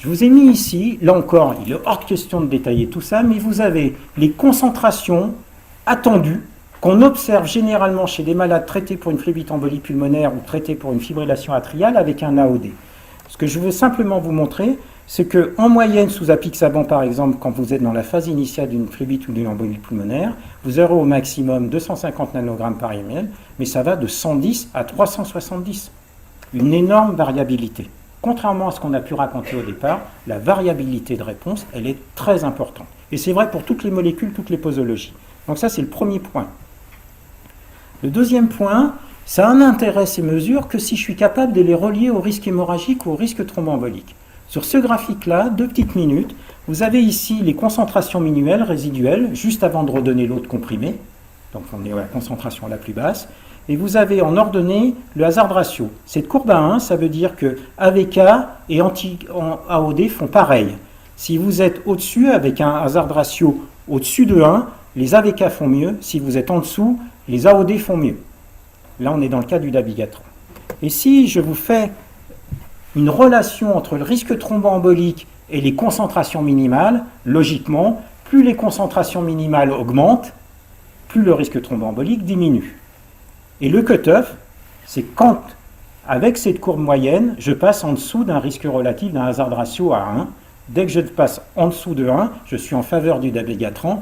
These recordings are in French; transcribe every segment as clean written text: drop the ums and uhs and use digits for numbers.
Je vous ai mis ici, là encore, il est hors de question de détailler tout ça, mais vous avez les concentrations attendues qu'on observe généralement chez des malades traités pour une phlébite embolie pulmonaire ou traités pour une fibrillation atriale avec un AOD. Ce que je veux simplement vous montrer, c'est qu'en moyenne, sous apixaban par exemple, quand vous êtes dans la phase initiale d'une phlébite ou d'une embolie pulmonaire, vous aurez au maximum 250 nanogrammes par ml, mais ça va de 110 à 370. Une énorme variabilité. Contrairement à ce qu'on a pu raconter au départ, la variabilité de réponse, elle est très importante. Et c'est vrai pour toutes les molécules, toutes les posologies. Donc ça, c'est le premier point. Le deuxième point, ça a un intérêt, ces mesures, que si je suis capable de les relier au risque hémorragique ou au risque thromboembolique. Sur ce graphique-là, 2 petites minutes, vous avez ici les concentrations minuelles résiduelles, juste avant de redonner l'autre comprimé. Donc on est à la concentration la plus basse. Et vous avez en ordonnée le hazard ratio. Cette courbe à 1, ça veut dire que AVK et AOD font pareil. Si vous êtes au-dessus, avec un hazard ratio au-dessus de 1, les AVK font mieux. Si vous êtes en dessous, les AOD font mieux. Là, on est dans le cas du dabigatran. Et si je vous fais une relation entre le risque thromboembolique et les concentrations minimales, logiquement, plus les concentrations minimales augmentent, plus le risque thromboembolique diminue. Et le cutoff, c'est quand, avec cette courbe moyenne, je passe en dessous d'un risque relatif d'un hazard ratio à 1. Dès que je passe en dessous de 1, je suis en faveur du dabigatran.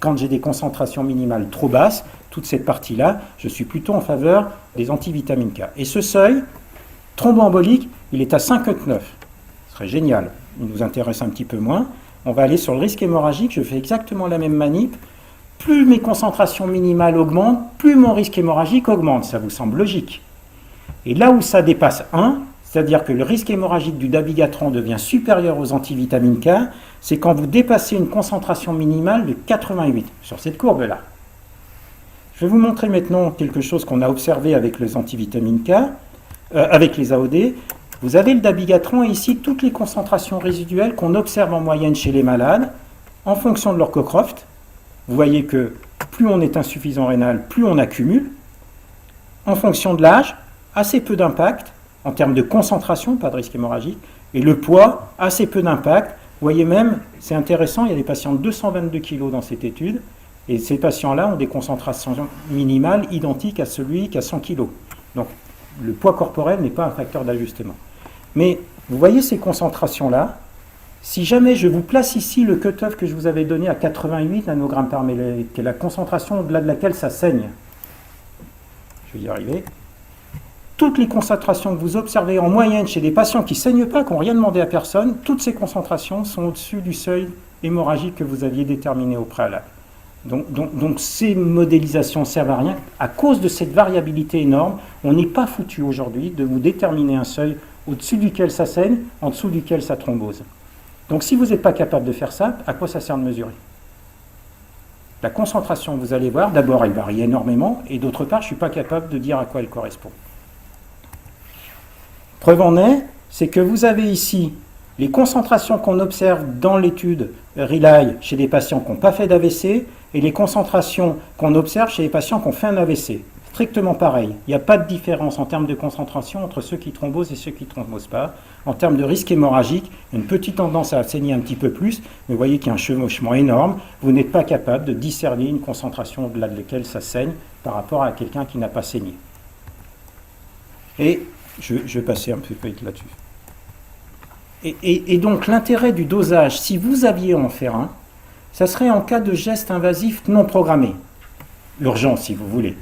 Quand j'ai des concentrations minimales trop basses, toute cette partie-là, je suis plutôt en faveur des antivitamines K. Et ce seuil thromboembolique, il est à 5,9. Ce serait génial. Il nous intéresse un petit peu moins. On va aller sur le risque hémorragique. Je fais exactement la même manip. Plus mes concentrations minimales augmentent, plus mon risque hémorragique augmente. Ça vous semble logique. Et là où ça dépasse 1, c'est-à-dire que le risque hémorragique du dabigatran devient supérieur aux antivitamines K, c'est quand vous dépassez une concentration minimale de 88, sur cette courbe-là. Je vais vous montrer maintenant quelque chose qu'on a observé avec les antivitamines K, avec les AOD. Vous avez le dabigatran et ici toutes les concentrations résiduelles qu'on observe en moyenne chez les malades, en fonction de leur Cockcroft. Vous voyez que plus on est insuffisant rénal, plus on accumule. En fonction de l'âge, assez peu d'impact, en termes de concentration, pas de risque hémorragique, et le poids, assez peu d'impact. Vous voyez même, c'est intéressant, il y a des patients de 222 kg dans cette étude, et ces patients-là ont des concentrations minimales identiques à celui qui a 100 kg. Donc le poids corporel n'est pas un facteur d'ajustement. Mais vous voyez ces concentrations-là, si jamais je vous place ici le cutoff que je vous avais donné à 88 nanogrammes par millilitre, qui est la concentration au-delà de laquelle ça saigne, je vais y arriver, toutes les concentrations que vous observez en moyenne chez des patients qui ne saignent pas, qui n'ont rien demandé à personne, toutes ces concentrations sont au-dessus du seuil hémorragique que vous aviez déterminé au préalable. Donc ces modélisations servent à rien. À cause de cette variabilité énorme, on n'est pas foutu aujourd'hui de vous déterminer un seuil au-dessus duquel ça saigne, en dessous duquel ça thrombose. Donc si vous n'êtes pas capable de faire ça, à quoi ça sert de mesurer? La concentration, vous allez voir, d'abord elle varie énormément, et d'autre part, je ne suis pas capable de dire à quoi elle correspond. Preuve en est, c'est que vous avez ici les concentrations qu'on observe dans l'étude RELY chez des patients qui n'ont pas fait d'AVC, et les concentrations qu'on observe chez les patients qui ont fait un AVC. Strictement pareil. Il n'y a pas de différence en termes de concentration entre ceux qui thrombosent et ceux qui ne thrombosent pas. En termes de risque hémorragique, une petite tendance à saigner un petit peu plus, mais vous voyez qu'il y a un chevauchement énorme. Vous n'êtes pas capable de discerner une concentration au-delà de laquelle ça saigne par rapport à quelqu'un qui n'a pas saigné. Et je vais passer un peu vite là-dessus. Et donc l'intérêt du dosage, si vous aviez à en faire un, ça serait en cas de geste invasif non programmé. Urgent, si vous voulez.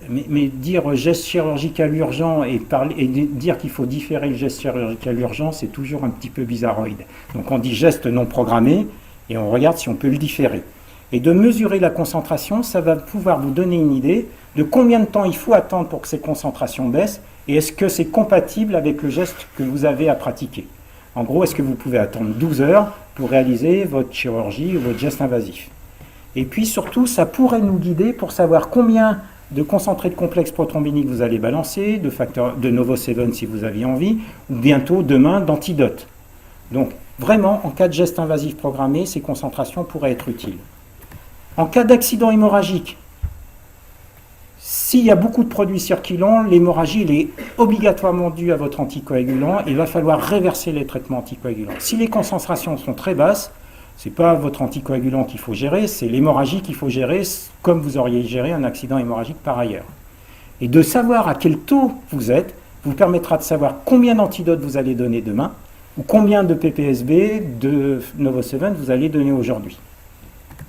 Mais dire geste chirurgical urgent et dire qu'il faut différer le geste chirurgical urgent, c'est toujours un petit peu bizarroïde. Donc on dit geste non programmé et on regarde si on peut le différer. Et de mesurer la concentration, ça va pouvoir vous donner une idée de combien de temps il faut attendre pour que ces concentrations baissent et est-ce que c'est compatible avec le geste que vous avez à pratiquer. En gros, est-ce que vous pouvez attendre 12 heures pour réaliser votre chirurgie ou votre geste invasif. Et puis surtout, ça pourrait nous guider pour savoir combien de concentrés de complexe prothrombinique vous allez balancer, de facteur de Novo7 si vous aviez envie, ou bientôt demain d'antidote. Donc vraiment, en cas de geste invasif programmé, ces concentrations pourraient être utiles. En cas d'accident hémorragique, S'il y a beaucoup de produits circulant, l'hémorragie elle est obligatoirement due à votre anticoagulant et il va falloir réverser les traitements anticoagulants. Si les concentrations sont très basses, ce n'est pas votre anticoagulant qu'il faut gérer, c'est l'hémorragie qu'il faut gérer comme vous auriez géré un accident hémorragique par ailleurs. Et de savoir à quel taux vous êtes vous permettra de savoir combien d'antidotes vous allez donner demain ou combien de PPSB, de Novoseven vous allez donner aujourd'hui.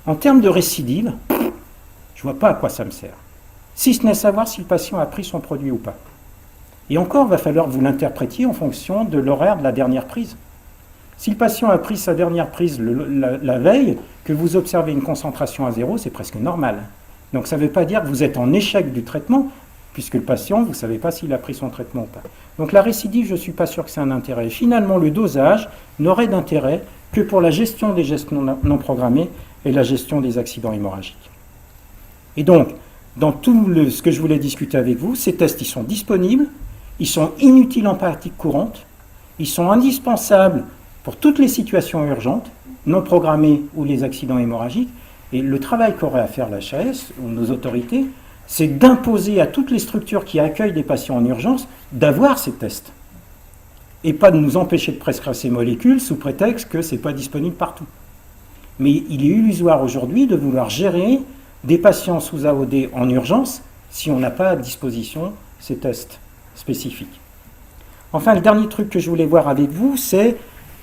En termes de récidive, je ne vois pas à quoi ça me sert. Si ce n'est savoir si le patient a pris son produit ou pas. Et encore, il va falloir que vous l'interprétiez en fonction de l'horaire de la dernière prise. Si le patient a pris sa dernière prise la veille, que vous observez une concentration à 0, c'est presque normal. Donc ça ne veut pas dire que vous êtes en échec du traitement, puisque le patient, vous ne savez pas s'il a pris son traitement ou pas. Donc la récidive, je ne suis pas sûr que c'est un intérêt. Finalement, le dosage n'aurait d'intérêt que pour la gestion des gestes non programmés et la gestion des accidents hémorragiques. Et donc, dans tout ce que je voulais discuter avec vous, ces tests, ils sont disponibles, ils sont inutiles en pratique courante, ils sont indispensables pour toutes les situations urgentes, non programmées ou les accidents hémorragiques. Et le travail qu'aurait à faire l'HAS ou nos autorités, c'est d'imposer à toutes les structures qui accueillent des patients en urgence d'avoir ces tests. Et pas de nous empêcher de prescrire ces molécules sous prétexte que ce n'est pas disponible partout. Mais il est illusoire aujourd'hui de vouloir gérer des patients sous AOD en urgence si on n'a pas à disposition ces tests spécifiques. Enfin, le dernier truc que je voulais voir avec vous, c'est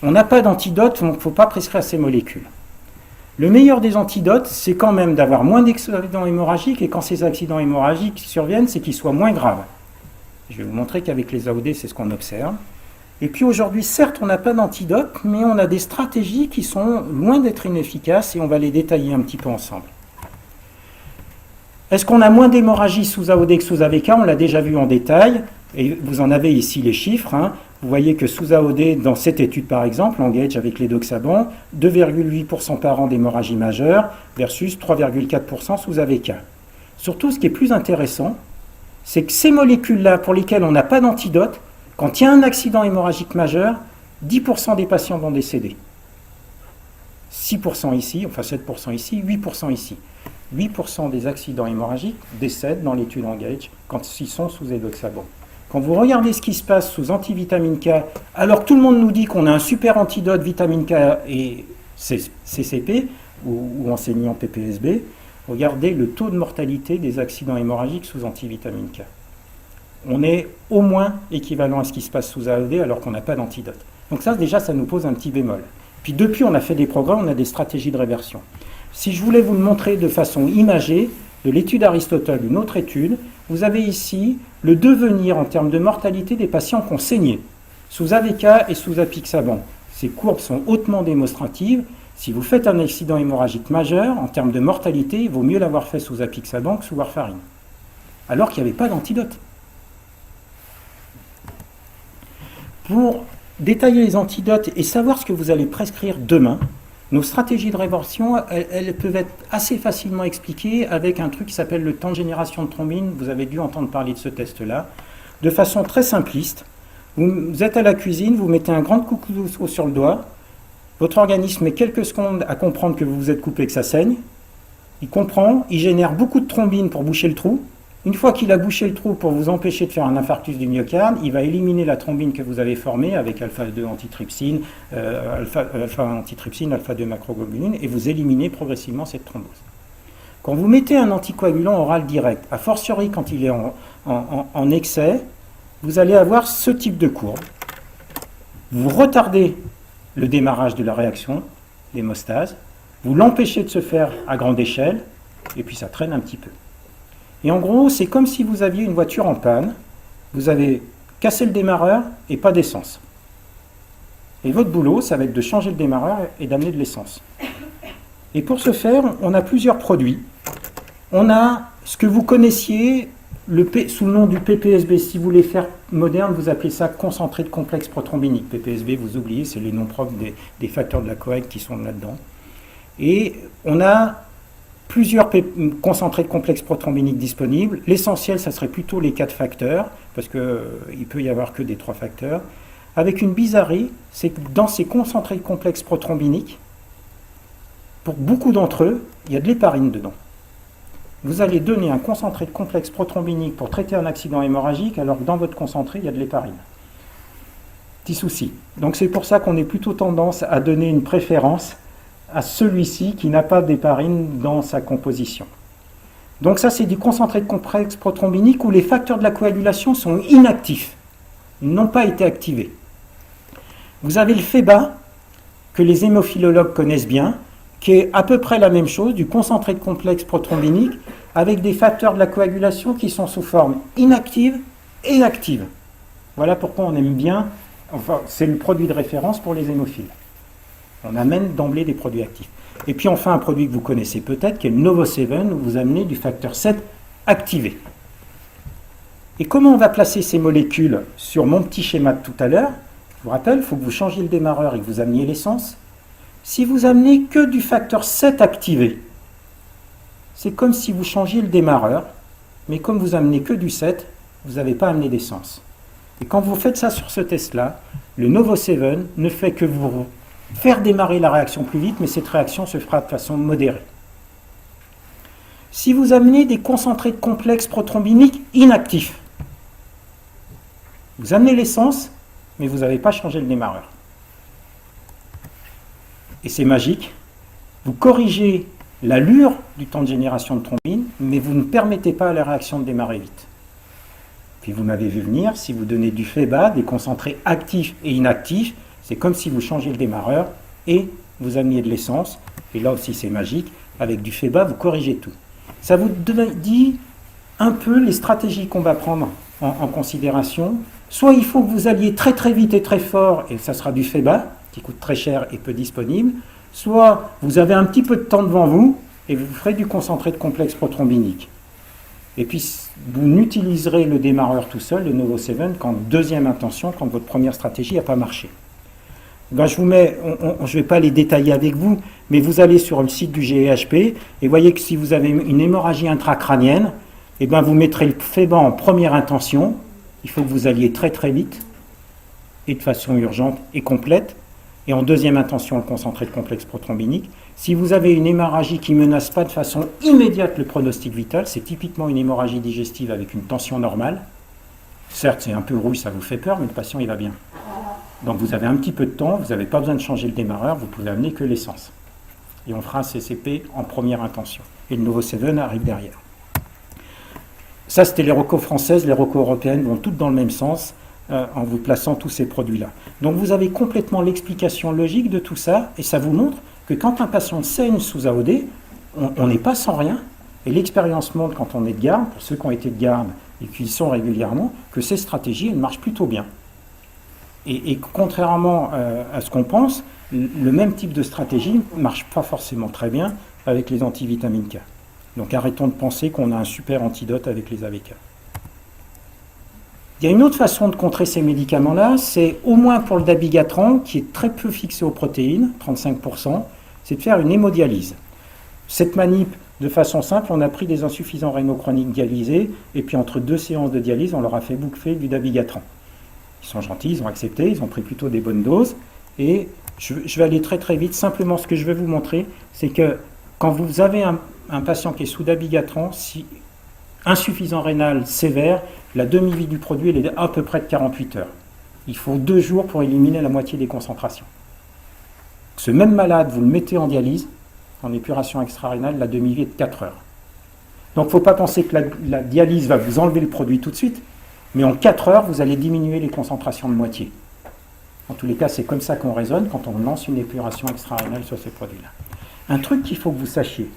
on n'a pas d'antidote, donc il ne faut pas prescrire ces molécules. Le meilleur des antidotes, c'est quand même d'avoir moins d'accidents hémorragiques, et quand ces accidents hémorragiques surviennent, c'est qu'ils soient moins graves. Je vais vous montrer qu'avec les AOD, c'est ce qu'on observe. Et puis aujourd'hui, certes, on n'a pas d'antidote, mais on a des stratégies qui sont loin d'être inefficaces, et on va les détailler un petit peu ensemble. Est-ce qu'on a moins d'hémorragie sous AOD que sous AVK? On l'a déjà vu en détail, et vous en avez ici les chiffres. Vous voyez que sous AOD, dans cette étude par exemple, Engage avec l'édoxaban, 2,8% par an d'hémorragie majeure versus 3,4% sous AVK. Surtout, ce qui est plus intéressant, c'est que ces molécules-là, pour lesquelles on n'a pas d'antidote, quand il y a un accident hémorragique majeur, 10% des patients vont décéder. 6% ici, enfin 7% ici, 8% ici. 8% des accidents hémorragiques décèdent dans l'étude Engage quand ils sont sous édoxaban. Quand vous regardez ce qui se passe sous antivitamine K, alors que tout le monde nous dit qu'on a un super antidote vitamine K et CCP, ou enseignant PPSB, regardez le taux de mortalité des accidents hémorragiques sous antivitamine K. On est au moins équivalent à ce qui se passe sous AOD alors qu'on n'a pas d'antidote. Donc ça, déjà, ça nous pose un petit bémol. Puis depuis, on a fait des programmes, on a des stratégies de réversion. Si je voulais vous le montrer de façon imagée, de l'étude Aristotle, une autre étude, vous avez ici le devenir en termes de mortalité des patients qui ont saigné, sous AVK et sous apixaban. Ces courbes sont hautement démonstratives. Si vous faites un accident hémorragique majeur, en termes de mortalité, il vaut mieux l'avoir fait sous apixaban que sous warfarine, alors qu'il n'y avait pas d'antidote. Pour détailler les antidotes et savoir ce que vous allez prescrire demain, nos stratégies de réversion, elles peuvent être assez facilement expliquées avec un truc qui s'appelle le temps de génération de thrombine. Vous avez dû entendre parler de ce test-là. De façon très simpliste, vous êtes à la cuisine, vous mettez un grand coup d'eau sur le doigt, votre organisme met quelques secondes à comprendre que vous vous êtes coupé, que ça saigne. Il comprend, il génère beaucoup de thrombine pour boucher le trou. Une fois qu'il a bouché le trou pour vous empêcher de faire un infarctus du myocarde, il va éliminer la thrombine que vous avez formée avec alpha-2 antitrypsine, alpha-antitrypsine, alpha-2 macroglobuline, et vous éliminez progressivement cette thrombose. Quand vous mettez un anticoagulant oral direct, a fortiori quand il est en excès, vous allez avoir ce type de courbe. Vous retardez le démarrage de la réaction, l'hémostase, vous l'empêchez de se faire à grande échelle, et puis ça traîne un petit peu. Et en gros, c'est comme si vous aviez une voiture en panne, vous avez cassé le démarreur et pas d'essence. Et votre boulot, ça va être de changer le démarreur et d'amener de l'essence. Et pour ce faire, on a plusieurs produits. On a ce que vous connaissiez sous le nom du PPSB. Si vous voulez faire moderne, vous appelez ça concentré de complexe prothrombinique. PPSB, vous oubliez, c'est les noms propres des facteurs de la coag qui sont là-dedans. Et on a plusieurs concentrés de complexe prothrombinique disponibles. L'essentiel, ça serait plutôt les 4 facteurs, parce qu'il peut y avoir que des 3 facteurs. Avec une bizarrerie, c'est que dans ces concentrés de complexe prothrombinique, pour beaucoup d'entre eux, il y a de l'héparine dedans. vous allez donner un concentré de complexe prothrombinique pour traiter un accident hémorragique, alors que dans votre concentré, il y a de l'héparine. Petit souci. Donc c'est pour ça qu'on est plutôt tendance à donner une préférence à celui-ci qui n'a pas d'héparine dans sa composition. Donc ça, c'est du concentré de complexe prothrombinique où les facteurs de la coagulation sont inactifs. Ils n'ont pas été activés. Vous avez le FEBA, que les hémophilologues connaissent bien, qui est à peu près la même chose, du concentré de complexe prothrombinique, avec des facteurs de la coagulation qui sont sous forme inactive et active. Voilà pourquoi on aime bien, enfin, c'est le produit de référence pour les hémophiles. On amène d'emblée des produits actifs. Et puis enfin un produit que vous connaissez peut-être, qui est le Novo7, où vous amenez du facteur 7 activé. Et comment on va placer ces molécules sur mon petit schéma de tout à l'heure? Je vous rappelle, il faut que vous changiez le démarreur et que vous ameniez l'essence. Si vous amenez que du facteur 7 activé, c'est comme si vous changiez le démarreur, mais comme vous amenez que du 7, vous n'avez pas amené d'essence. Et quand vous faites ça sur ce test-là, le Novo7 ne fait que vous faire démarrer la réaction plus vite, mais cette réaction se fera de façon modérée. Si vous amenez des concentrés de complexe prothrombinique inactifs, vous amenez l'essence, mais vous n'avez pas changé le démarreur. Et c'est magique, vous corrigez l'allure du temps de génération de thrombine, mais vous ne permettez pas à la réaction de démarrer vite. Puis vous m'avez vu venir, si vous donnez du FEBA, des concentrés actifs et inactifs, c'est comme si vous changez le démarreur et vous ameniez de l'essence. Et là aussi c'est magique, avec du FEBA, vous corrigez tout. Ça vous dit un peu les stratégies qu'on va prendre en considération. Soit il faut que vous alliez très très vite et très fort, et ça sera du FEBA, qui coûte très cher et peu disponible. Soit vous avez un petit peu de temps devant vous, et vous ferez du concentré de complexe prothrombinique. Et puis vous n'utiliserez le démarreur tout seul, le Novo7, qu'en deuxième intention, quand votre première stratégie n'a pas marché. Ben, je ne vais pas les détailler avec vous, mais vous allez sur le site du GEHP et voyez que si vous avez une hémorragie intracrânienne, eh ben vous mettrez le FEBA en première intention. Il faut que vous alliez très très vite et de façon urgente et complète. Et en deuxième intention, le concentré de complexe prothrombinique. Si vous avez une hémorragie qui ne menace pas de façon immédiate le pronostic vital, c'est typiquement une hémorragie digestive avec une tension normale. Certes, c'est un peu rouge, ça vous fait peur, mais le patient il va bien. Donc vous avez un petit peu de temps, vous n'avez pas besoin de changer le démarreur, vous pouvez amener que l'essence. Et on fera un CCP en première intention. Et le Novo7 arrive derrière. Ça, c'était les recos françaises, les recos européennes vont toutes dans le même sens en vous plaçant tous ces produits-là. Donc vous avez complètement l'explication logique de tout ça, et ça vous montre que quand un patient saigne sous AOD, on n'est pas sans rien, et l'expérience montre quand on est de garde, pour ceux qui ont été de garde et qui y sont régulièrement, que ces stratégies, elles marchent plutôt bien. Et contrairement à ce qu'on pense, le même type de stratégie ne marche pas forcément très bien avec les antivitamines K. Donc arrêtons de penser qu'on a un super antidote avec les AVK. Il y a une autre façon de contrer ces médicaments-là, c'est au moins pour le dabigatran, qui est très peu fixé aux protéines, 35%, c'est de faire une hémodialyse. Cette manip, de façon simple, on a pris des insuffisants rénaux chroniques dialysés, et puis entre 2 séances de dialyse, on leur a fait bouffer du dabigatran. Ils sont gentils, ils ont accepté, ils ont pris plutôt des bonnes doses, et je vais aller très très vite. Simplement, ce que je vais vous montrer, c'est que quand vous avez un patient qui est sous dabigatran, si insuffisant rénal sévère, la demi-vie du produit elle est à peu près de 48 heures. Il faut 2 jours pour éliminer la moitié des concentrations. Ce même malade, vous le mettez en dialyse, en épuration extra-rénale, la demi-vie est de 4 heures. Donc il ne faut pas penser que la dialyse va vous enlever le produit tout de suite, mais en 4 heures, vous allez diminuer les concentrations de moitié. En tous les cas, c'est comme ça qu'on raisonne quand on lance une épuration extra-rénale sur ces produits-là. Un truc qu'il faut que vous sachiez,